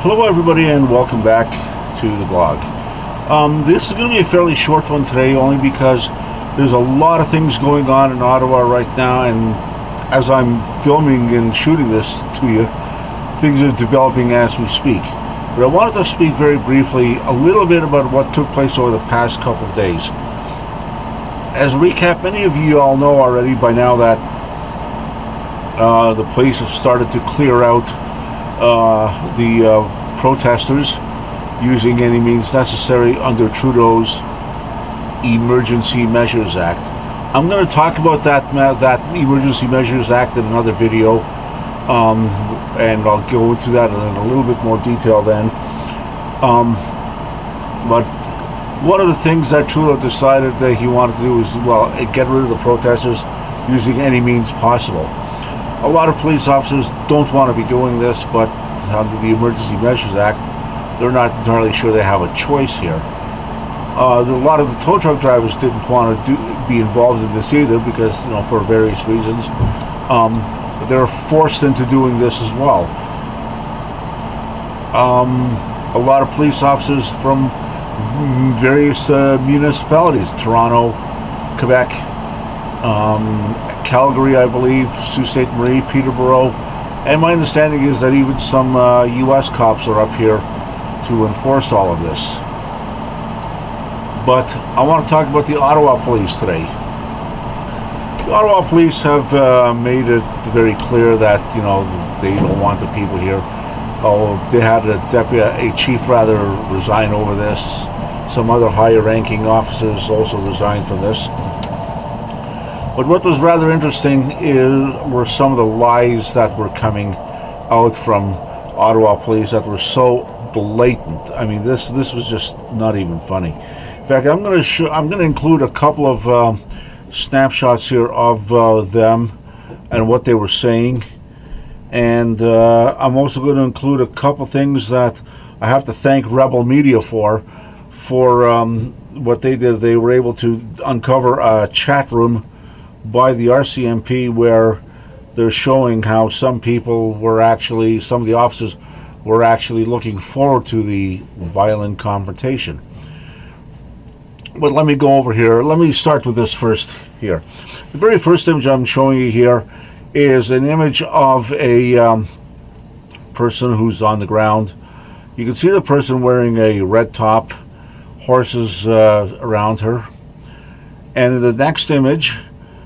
Hello everybody and welcome back to the blog. This is going to be a fairly short one today, only because there's a lot of things going on in Ottawa right now, and as I'm filming and shooting this to you, things are developing as we speak. But I wanted to speak very briefly a little bit about what took place over the past couple of days. As a recap, many of you all know already by now that the police have started to clear out the protesters using any means necessary under Trudeau's Emergency Measures Act. I'm going to talk about that Emergency Measures Act in another video, and I'll go into that in a little bit more detail then. But one of the things that Trudeau decided that he wanted to do is, well, get rid of the protesters using any means possible. A lot of police officers don't want to be doing this, but under the Emergency Measures Act, they're not entirely sure they have a choice here. A lot of the tow truck drivers didn't want to be involved in this either because, for various reasons. But they're forced into doing this as well. A lot of police officers from various municipalities, Toronto, Quebec, Calgary, I believe, Sault Ste. Marie, Peterborough, and my understanding is that even some U.S. cops are up here to enforce all of this. But I want to talk about the Ottawa police today. The Ottawa police have made it very clear that, they don't want the people here. Oh, they had a chief resign over this. Some other higher ranking officers also resigned from this. But what was rather interesting were some of the lies that were coming out from Ottawa police that were so blatant. I mean, this was just not even funny. In fact, I'm going to include a couple of snapshots here of them and what they were saying, and I'm also going to include a couple things that I have to thank Rebel Media for what they did. They were able to uncover a chat room by the RCMP where they're showing how some of the officers were actually looking forward to the violent confrontation. But let me go over here. Let me start with this first here. The very first image I'm showing you here is an image of a person who's on the ground. You can see the person wearing a red top, horses around her. And in the next image,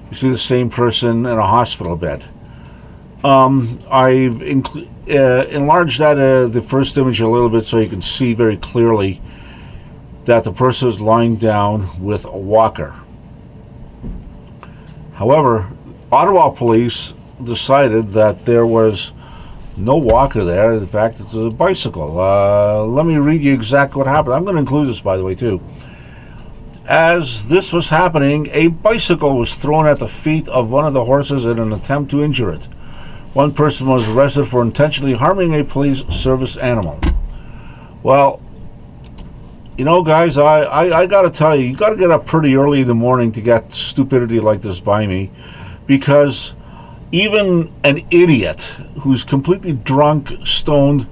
you see the same person in a hospital bed. I've enlarged that the first image a little bit so you can see very clearly that the person is lying down with a walker. However, Ottawa police decided that there was no walker there. In fact, it's a bicycle. Let me read you exactly what happened. I'm going to include this, by the way, too. As this was happening, a bicycle was thrown at the feet of one of the horses in an attempt to injure it. One person was arrested for intentionally harming a police service animal. Well, guys, I got to tell you got to get up pretty early in the morning to get stupidity like this by me, because even an idiot who's completely drunk, stoned,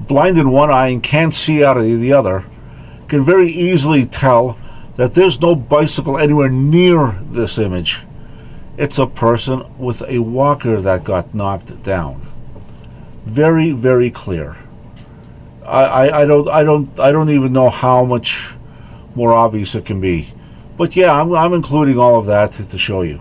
blind in one eye, and can't see out of the other can very easily tell that there's no bicycle anywhere near this image. It's a person with a walker that got knocked down. Very, very clear. I don't even know how much more obvious it can be. But yeah, I'm including all of that to show you.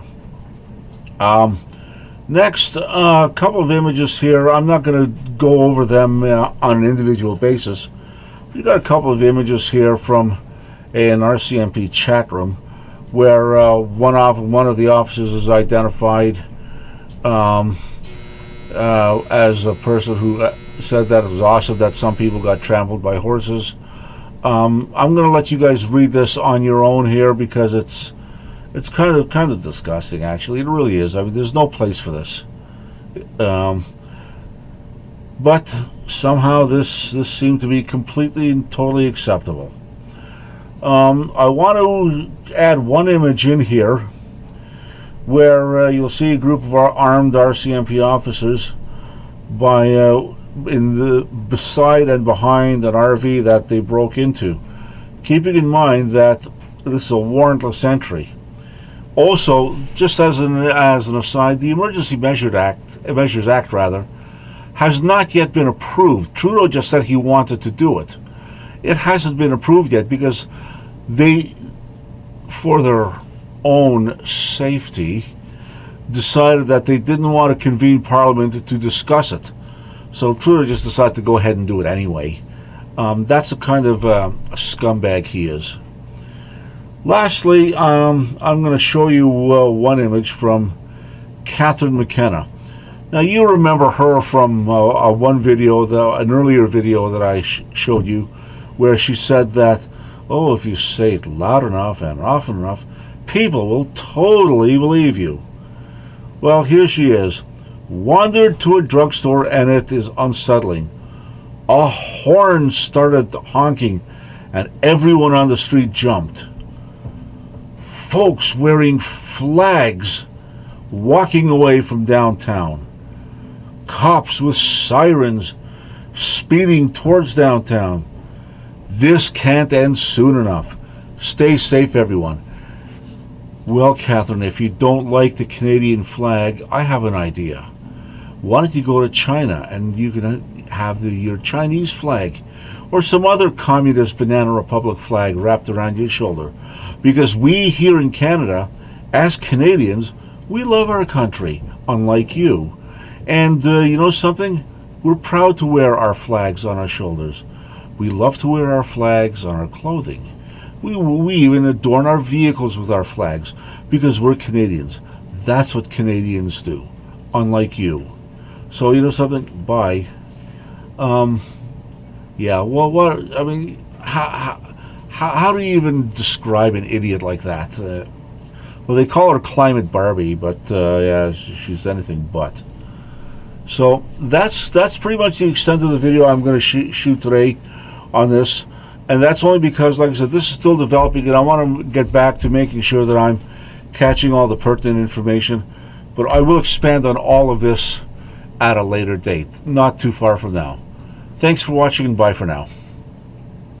Next, a couple of images here. I'm not going to go over them on an individual basis. We got a couple of images here from an RCMP chat room where one of the officers is identified as a person who said that it was awesome that some people got trampled by horses. I'm going to let you guys read this on your own here because it's kind of disgusting. Actually, it really is. I mean, there's no place for this. But somehow this seemed to be completely and totally acceptable. I want to add one image in here where you'll see a group of our armed RCMP officers by in the beside and behind an RV that they broke into, keeping in mind that this is a warrantless entry. Also, just as an aside, the Emergency Measures Act rather, has not yet been approved. Trudeau just said he wanted to do it. It hasn't been approved yet because they, for their own safety, decided that they didn't want to convene Parliament to discuss it. So Trudeau just decided to go ahead and do it anyway. That's the kind of a scumbag he is. Lastly, I'm going to show you one image from Catherine McKenna. Now, you remember her from one video, an earlier video that I showed you, where she said that, oh, if you say it loud enough and often enough, people will totally believe you. Well, here she is. Wandered to a drugstore and it is unsettling. A horn started honking and everyone on the street jumped. Folks wearing flags walking away from downtown. Cops with sirens speeding towards downtown. This can't end soon enough. Stay safe, everyone. Well, Catherine, if you don't like the Canadian flag, I have an idea. Why don't you go to China and you can have your Chinese flag or some other communist banana republic flag wrapped around your shoulder? Because we here in Canada, as Canadians, we love our country, unlike you. And you know something? We're proud to wear our flags on our shoulders. We love to wear our flags on our clothing. We even adorn our vehicles with our flags because we're Canadians. That's what Canadians do, unlike you. So you know something? Bye. Yeah. Well, what? I mean, how do you even describe an idiot like that? Well, they call her Climate Barbie, but yeah, she's anything but. So that's pretty much the extent of the video I'm going to shoot today on this, and that's only because, like I said, this is still developing, and I want to get back to making sure that I'm catching all the pertinent information. But I will expand on all of this at a later date, not too far from now. Thanks for watching, and bye for now.